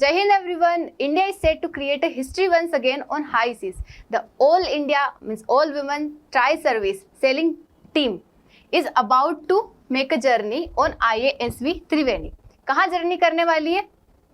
Jai Hind everyone. India is set to create a history once again on high seas. The All India means all women tri-service sailing team is about to make a journey on IASV त्रिवेणी. कहाँ journey करने वाली है?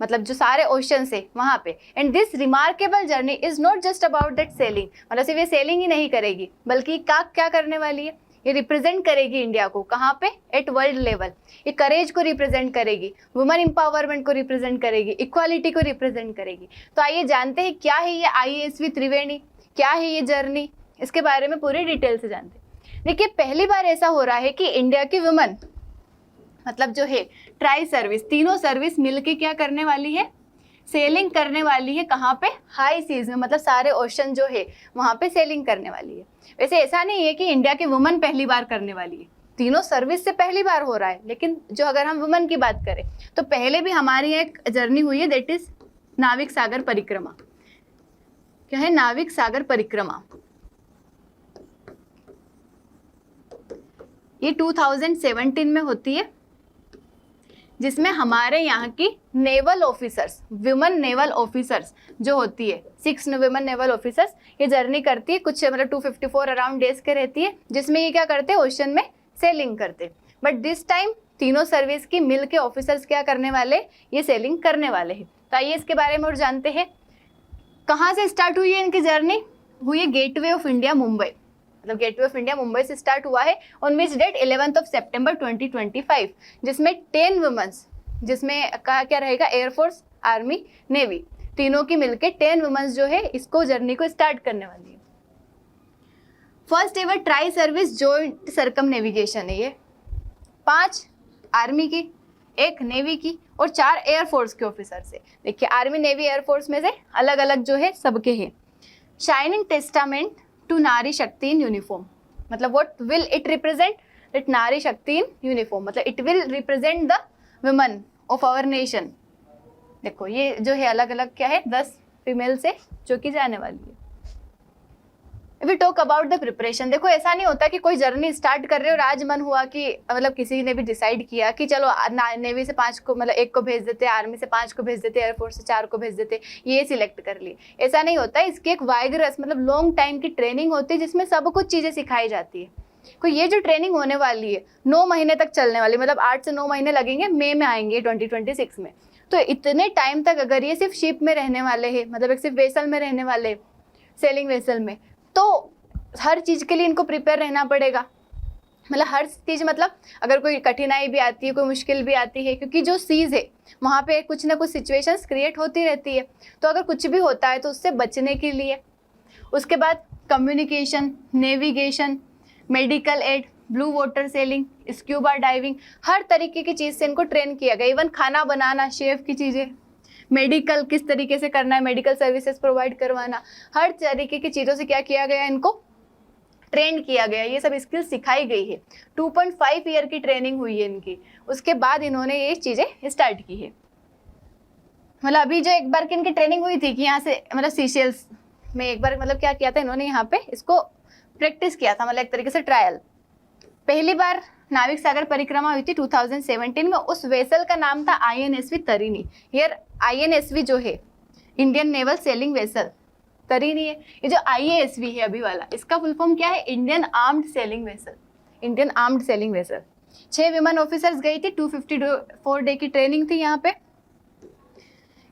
मतलब जो सारे ocean है वहाँ पे. And this remarkable journey is not just about that selling. मतलब सिर्फ ये सेलिंग ही नहीं करेगी बल्कि क्या करने वाली है, ये रिप्रेजेंट करेगी इंडिया को. कहाँ पे? At world level. ये करेज को रिप्रेजेंट करेगी, वुमेन एम्पावरमेंट को रिप्रेजेंट करेगी, इक्वालिटी को रिप्रेजेंट करेगी. तो आइए जानते हैं क्या है ये IASV त्रिवेणी, क्या है ये जर्नी, इसके बारे में पूरी डिटेल से जानते हैं. देखिए, पहली बार ऐसा हो रहा है कि इंडिया की वुमेन मतलब जो है ट्राई सर्विस, तीनों सर्विस मिलके क्या करने वाली है, सेलिंग करने वाली है. कहाँ पे? हाई सीज में, मतलब सारे ओशन जो है वहाँ पे सेलिंग करने वाली है. वैसे ऐसा नहीं है कि इंडिया की वुमेन पहली बार करने वाली है, तीनों सर्विस से पहली बार हो रहा है. लेकिन जो अगर हम वुमेन की बात करें तो पहले भी हमारी एक जर्नी हुई है, दैट इज नाविक सागर परिक्रमा. क्या है? नाविक सागर परिक्रमा. ये 2017 में होती है, जिसमें हमारे यहाँ की naval officers, women naval officers जो होती है, 6 विमेन नेवल ऑफिसर्स ये जर्नी करती है. कुछ मतलब 254 अराउंड डेज के रहती है, जिसमें ये क्या करते हैं, ओशन में सेलिंग करते. बट दिस टाइम तीनों सर्विस की मिल के ऑफिसर्स क्या करने वाले, ये सेलिंग करने वाले हैं. तो आइए इसके बारे में और जानते हैं. कहाँ से स्टार्ट हुई है इनकी जर्नी? हुई है गेटवे ऑफ इंडिया मुंबई. मतलब गेटवे ऑफ इंडिया मुंबई से स्टार्ट हुआ है. On which date? 11 सितंबर 2025. जिसमें 10 वुमेन्स, जिसमें कहा क्या रहेगा, एयरफोर्स, आर्मी, नेवी, तीनों की मिलके 10 वुमेन्स जो है इसको जर्नी को स्टार्ट करने वाली है. First ever tri service joint circum navigation है ये. 5 आर्मी की, 1 नेवी की और 4 एयरफोर्स के ऑफिसर से. देखिए, आर्मी, नेवी, एयरफोर्स में से अलग अलग जो है सबके हैं. Shining testament to nari shakti in uniform. मतलब what will it represent? That nari shakti in uniform, मतलब it will represent the women of our nation. देखो ये जो है अलग अलग क्या है, 10 फीमेल से जो कि जाने वाली है. If we talk about the preparation, देखो ऐसा नहीं होता कि कोई जर्नी स्टार्ट कर रहे हो और आज मन हुआ कि मतलब किसी ने भी डिसाइड किया कि चलो नेवी से 5 को मतलब 1 को भेज देते, आर्मी से 5 को भेज देते, एयरफोर्स से 4 को भेज देते, ये सिलेक्ट कर लिए. ऐसा नहीं होता. इसकी एक वाइगरस मतलब लॉन्ग टाइम की ट्रेनिंग होती है, जिसमें सब कुछ चीज़ें सिखाई जाती है. कोई ये जो ट्रेनिंग होने वाली है 9 महीने तक चलने वाली, मतलब 8 से 9 महीने लगेंगे, मई में आएंगे 2026 में. तो इतने टाइम तक अगर ये सिर्फ शिप में रहने वाले हैं, मतलब एक सिर्फ वेसल में रहने वाले, सेलिंग वेसल में, तो हर चीज़ के लिए इनको प्रिपेयर रहना पड़ेगा. मतलब हर चीज़, मतलब अगर कोई कठिनाई भी आती है, कोई मुश्किल भी आती है, क्योंकि जो सीज़ है वहाँ पे कुछ ना कुछ सिचुएशंस क्रिएट होती रहती है. तो अगर कुछ भी होता है तो उससे बचने के लिए. उसके बाद communication, navigation, medical aid, blue water sailing, scuba diving, हर तरीके की चीज़ से इनको ट्रेन किया गया. इवन खाना बनाना, शेफ की चीज़ें, मेडिकल किस तरीके से करना है, मेडिकल सर्विसेज प्रोवाइड करवाना, हर तरीके की चीज़ों से क्या किया गया, इनको ट्रेन किया गया. ये सब स्किल्स सिखाई गई है. 2.5 ईयर की ट्रेनिंग हुई है इनकी. उसके बाद इन्होंने ये चीज़ें स्टार्ट की है. मतलब अभी जो एक बार की इनकी ट्रेनिंग हुई थी कि यहाँ से मतलब सीशेल्स में एक बार मतलब क्या किया था इन्होंने, यहाँ पे इसको प्रैक्टिस किया था, मतलब एक तरीके से ट्रायल. पहली बार नाविक सागर परिक्रमा हुई थी 2017 में. उस वेसल का नाम था INSV तरीनी. हियर INSV जो है इंडियन नेवल सेलिंग वेसल तरीनी है. ये जो IASV है अभी वाला, इसका फुल फॉर्म क्या है? Indian armed selling vessel. Indian armed selling vessel. 6 women officers गई थी. 254 डे की ट्रेनिंग थी यहाँ पे.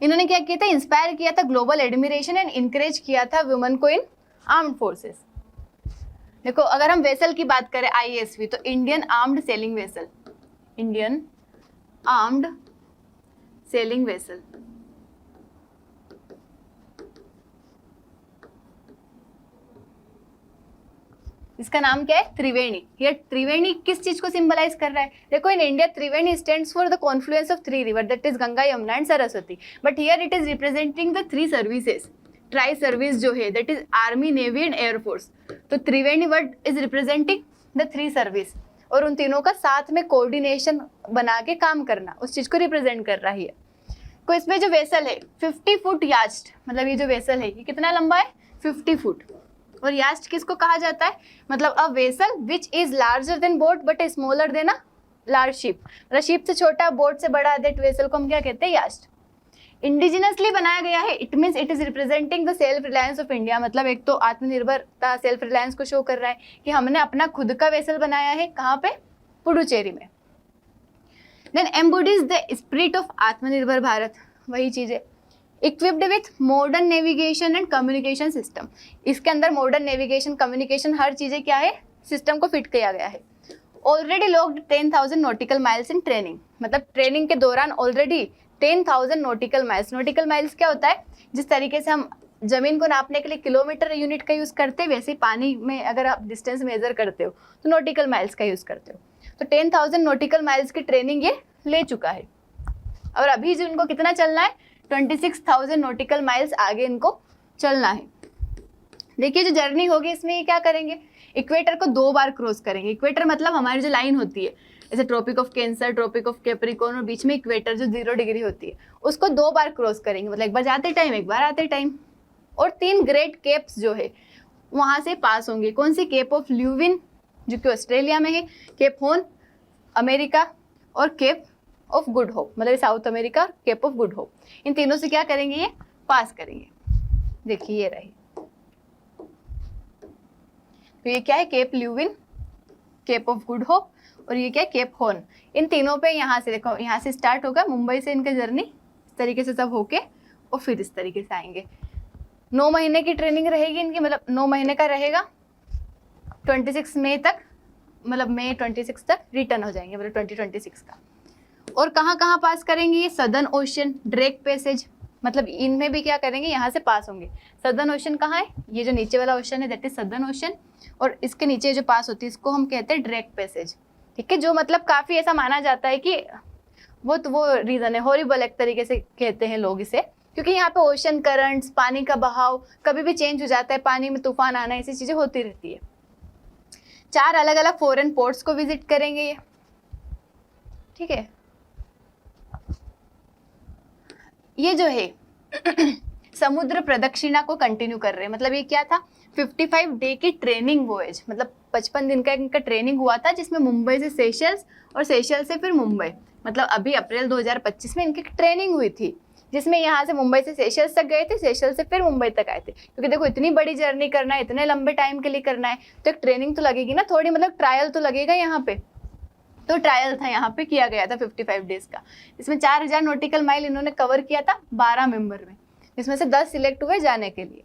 इन्होंने क्या किया था? इंस्पायर किया था ग्लोबल एडमिरेशन एंड इनकरेज किया था वुमेन को इन आर्म्ड फोर्सेस. देखो अगर हम वेसल की बात करें IASV, तो Indian armed selling vessel, Indian armed selling vessel. इसका नाम क्या है? त्रिवेणी. ये त्रिवेणी किस चीज को सिंबलाइज कर रहा है? देखो in India Triveni stands for the confluence of 3 river, that is Ganga, Yamuna and Saraswati. But here it is representing the 3 services. Try service जो है that is army, navy and air force. तो Triveni word is representing the 3 service, और उन तीनों का साथ में coordination बना के काम करना, उस चीज को रिप्रेजेंट कर रहा है. को इसमें जो वेसल है 50 फुट यास्ट, मतलब ये जो वेसल है ये कितना लंबा है? 50 फुट. और यास्ट किसको कहा जाता है? मतलब a vessel which is larger than boat but smaller than a large ship. मतलब शिप से छोटा, बोट से बड़ा, दैट वेसल को हम क्या कहते हैं? यास्ट. इंडिजिनसली बनाया गया है, it means it is representing the self reliance of India. मतलब एक तो आत्मनिर्भरता, सेल्फ रिलायंस को शो कर रहा है कि हमने अपना खुद का वेसल बनाया है। कहाँ पे? पुडुचेरी में। देन एम्बोडीज द स्पिरिट ऑफ आत्मनिर्भर भारत, वही चीज़ है। Equipped with modern navigation and communication system, इसके अंदर मॉडर्न नेविगेशन, कम्युनिकेशन, हर चीज़ें क्या है, सिस्टम को फिट किया गया है। Already logged 10,000 nautical miles in training, मतलब ट्रेनिंग के दौरान already 10,000 nautical miles. Nautical miles क्या होता है? जिस तरीके से हम जमीन को नापने के लिए किलोमीटर यूनिट का यूज़ करते हैं, वैसे ही पानी में अगर आप डिस्टेंस मेजर करते हो तो नॉटिकल माइल्स का यूज़ करते हो। तो 10,000 नॉटिकल माइल्स की ट्रेनिंग ये ले चुका है। और अभी जो इनको कितना चलना है, 26,000 नॉटिकल माइल्स आगे इनको चलना है। देखिए जो जर्नी होगी इसमें ये क्या करेंगे, इक्वेटर को 2 बार क्रॉस करेंगे। इक्वेटर मतलब हमारी जो लाइन होती है, जैसे Tropic of Cancer, Tropic of Capricorn और बीच में इक्वेटर जो 0 डिग्री होती है, उसको 2 बार क्रॉस करेंगे। मतलब एक बार जाते टाइम, एक बार आते टाइम। और 3 ग्रेट केप्स जो है वहाँ से पास होंगे। कौन सी? केप ऑफ ल्यूविन जो कि ऑस्ट्रेलिया में है, केप हॉर्न अमेरिका, और केप ऑफ गुड होप मतलब South America, Cape of Good Hope. इन तीनों से क्या करेंगे, ये पास करेंगे। देखिए ये रही, तो ये क्या है, Cape Leeuwin, Cape of Good Hope, और ये क्या है, केप हॉर्न। इन तीनों पे यहाँ से देखो, यहाँ से स्टार्ट होगा, मुंबई से इनका जर्नी इस तरीके से सब होके और फिर इस तरीके से आएंगे। 9 महीने की ट्रेनिंग रहेगी इनकी, मतलब 9 महीने का रहेगा। 26 मई तक, मतलब मई 26 तक रिटर्न हो जाएंगे, मतलब 2026 का। और कहाँ कहाँ पास करेंगे ये? सदर्न ओशन, ड्रेक पैसेज, मतलब इनमें भी क्या करेंगे, यहाँ से पास होंगे। सदर्न ओशन कहाँ है? ये जो नीचे वाला ओशन है दैट इज सदर्न ओशन, और इसके नीचे जो पास होती है इसको हम कहते हैं ड्रेक पैसेज। ठीक है, जो मतलब काफ़ी ऐसा माना जाता है कि वो रीज़न है, हॉरिबल एक तरीके से कहते हैं लोग इसे, क्योंकि यहाँ पे ओशन करंट्स, पानी का बहाव कभी भी चेंज हो जाता है, पानी में तूफान आना, ऐसी चीज़ें होती रहती है। 4 अलग अलग फॉरेन पोर्ट्स को विजिट करेंगे ये। ठीक है, ये जो है समुद्र प्रदक्षिणा को कंटिन्यू कर रहे हैं। मतलब ये क्या था, 55 डे की ट्रेनिंग वॉयज, मतलब 55 दिन का इनका ट्रेनिंग हुआ था, जिसमें मुंबई से सेशल्स और सेशल्स से फिर मुंबई, मतलब अभी अप्रैल 2025 में इनकी ट्रेनिंग हुई थी, जिसमें यहाँ से मुंबई से सेशल्स तक गए थे, सेशल्स से फिर मुंबई तक आए थे। क्योंकि देखो इतनी बड़ी जर्नी करना है, इतने लंबे टाइम के लिए करना है, तो एक ट्रेनिंग तो लगेगी ना थोड़ी, मतलब ट्रायल तो लगेगा यहाँ पे। तो ट्रायल था यहाँ पे किया गया था 55 डेज का। इसमें 4000 नॉटिकल माइल इन्होंने कवर किया था 12 मेंबर में, जिसमें से 10 सिलेक्ट हुए जाने के लिए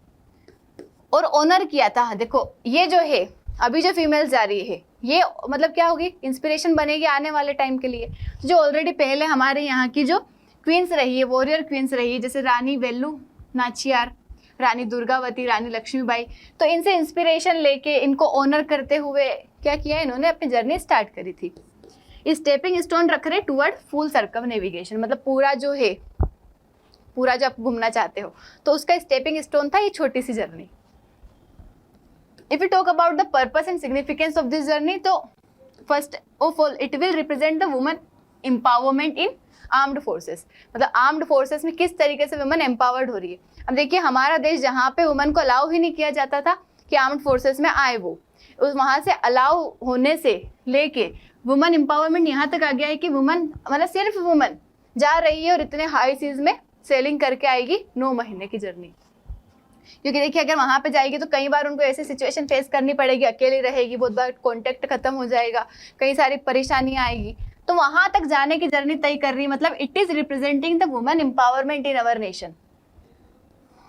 और ऑनर किया था। देखो ये जो है अभी जो फीमेल्स जा रही है, ये मतलब क्या होगी, इंस्पिरेशन बनेगी आने वाले टाइम के लिए। जो ऑलरेडी पहले हमारे यहाँ की जो क्वींस रही है, वॉरियर क्वींस रही है, जैसे रानी वेल्लू नाचियार, रानी दुर्गावती, रानी लक्ष्मीबाई, तो इनसे इंस्पिरेशन लेके इनको ऑनर करते हुए क्या किया, इन्होंने अपनी जर्नी स्टार्ट करी थी। स्टेपिंग स्टोन रख रहे टुवर्ड फुल सर्कम नेविगेशन, मतलब पूरा जो है, पूरा जो आप घूमना चाहते हो तो उसका स्टेपिंग स्टोन था ये छोटी सी journey. If you talk about the purpose and significance of this journey, तो first of all it will represent the women empowerment in armed forces, मतलब आर्म्ड फोर्सेस में किस तरीके से वुमेन एम्पावर्ड हो रही है। अब देखिए हमारा देश जहाँ पे वुमेन को अलाउ ही नहीं किया जाता था कि आर्म्ड फोर्सेस में आए, वो वहाँ से अलाउ होने से लेके वुमेन एम्पावरमेंट यहाँ तक आ गया है कि वुमेन मतलब सिर्फ वुमेन जा रही है और इतने हाई सीज में सेलिंग करके आएगी 9 महीने की जर्नी। क्योंकि देखिए अगर वहाँ पे जाएगी तो कई बार उनको ऐसी सिचुएशन फेस करनी पड़ेगी, अकेली रहेगी, बहुत बार कॉन्टेक्ट खत्म हो जाएगा, कई सारी परेशानियाँ आएगी, तो वहाँ तक जाने की जर्नी तय कर रही है। मतलब it is representing the women empowerment in our nation,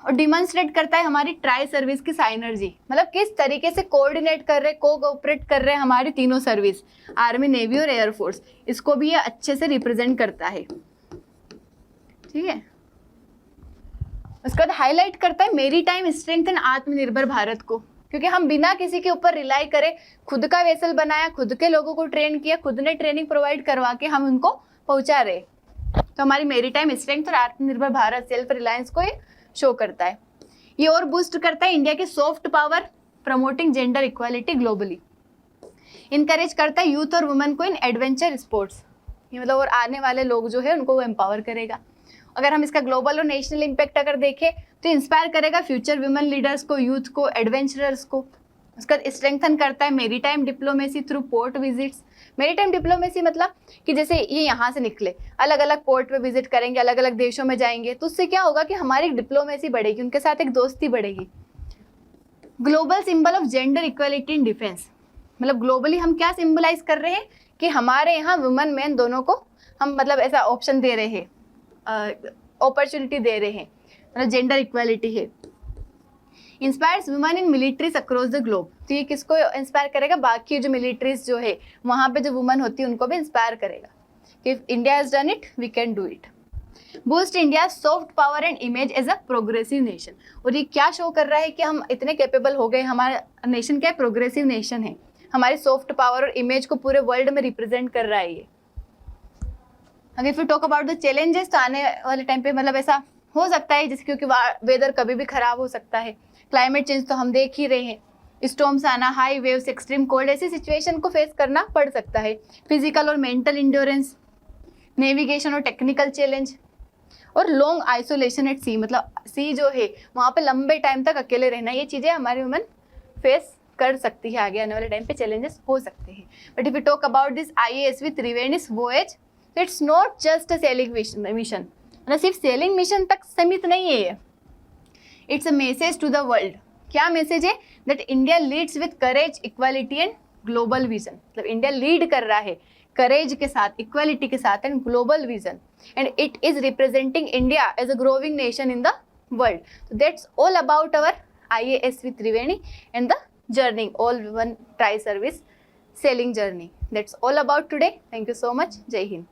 और डिमॉन्स्ट्रेट करता है हमारी ट्राई सर्विस की साइनर्जी, मतलब किस तरीके से कोऑर्डिनेट कर रहे, कोऑपरेट कर रहे हैं हमारी तीनों सर्विस, आर्मी, नेवी और एयरफोर्स, इसको भी ये अच्छे से रिप्रेजेंट करता है। ठीक है, उसके बाद हाईलाइट करता है मेरी टाइम स्ट्रेंथ एंड आत्मनिर्भर भारत को, क्योंकि हम बिना किसी के ऊपर रिलाई करे खुद का वेसल बनाया, खुद के लोगों को ट्रेन किया, खुद ने ट्रेनिंग प्रोवाइड करवा के हम उनको पहुंचा रहे। तो हमारी मेरी टाइम स्ट्रेंथ और आत्मनिर्भर भारत, सेल्फ रिलायंस को ये शो करता है। ये और बूस्ट करता है इंडिया के soft power, promoting gender equality globally, encourage करता है यूथ और वुमेन को इन एडवेंचर स्पोर्ट्स, ये मतलब और आने वाले लोग जो है उनको वो एम्पावर करेगा। अगर हम इसका ग्लोबल और नेशनल इम्पैक्ट अगर देखें तो इंस्पायर करेगा फ्यूचर वुमेन लीडर्स को, यूथ को, एडवेंचरर्स को। उसका स्ट्रेंथन करता है मेरी time diplomacy through port visits, maritime diplomacy मतलब कि जैसे ये यहाँ से निकले, अलग अलग पोर्ट पे विजिट करेंगे, अलग अलग देशों में जाएंगे, तो उससे क्या होगा कि हमारी डिप्लोमेसी बढ़ेगी, उनके साथ एक दोस्ती बढ़ेगी। Global symbol of gender equality in defence, मतलब ग्लोबली हम क्या सिंबलाइज कर रहे हैं कि हमारे यहाँ वुमेन मैन दोनों को हम मतलब ऐसा ऑप्शन दे रहे हैं, अपॉर्चुनिटी दे रहे हैं, मतलब जेंडर इक्वालिटी है। Inspires women in militaries across the globe, तो ये किसको इंस्पायर करेगा, बाकी जो मिलिट्रीज जो है वहाँ पे जो वुमेन होती है उनको भी इंस्पायर करेगा कि India has done it, we can do it. Boost India soft power and image as a progressive nation, और ये क्या शो कर रहा है कि हम इतने कैपेबल हो गए, हमारा नेशन क्या है, प्रोग्रेसिव नेशन है, हमारी सॉफ्ट पावर और इमेज को पूरे वर्ल्ड में रिप्रेजेंट कर रहा है ये। अगर if you talk about the challenges, तो आने वाले टाइम पे मतलब ऐसा हो सकता है जैसे क्योंकि वेदर कभी भी खराब हो सकता है, क्लाइमेट चेंज तो हम देख ही रहे हैं, स्टॉर्म्स आना, हाई वेव्स, एक्सट्रीम कोल्ड, ऐसी सिचुएशन को फेस करना पड़ सकता है। फिजिकल और मेंटल इंड्योरेंस, नेविगेशन और टेक्निकल चैलेंज, और लॉन्ग आइसोलेशन एट सी, मतलब सी जो है वहाँ पे लंबे टाइम तक अकेले रहना, ये चीज़ें हमारी वुमेन फेस कर सकती है, आगे आने वाले टाइम पे चैलेंजेस हो सकते हैं। But if you talk about this IASV त्रिवेणी's voyage, it's not just a sailing mission, मतलब सिर्फ सेलिंग मिशन तक सीमित नहीं है ये, it's a message to the world. क्या मैसेज है, that India leads with courage, equality and global vision, मतलब इंडिया लीड कर रहा है करेज के साथ, इक्वालिटी के साथ and global vision, and it is representing India as a growing nation in the world. So that's all about our IASV Triveni and the journey, all one tri service sailing journey. That's all about today. Thank you so much. Jai Hind.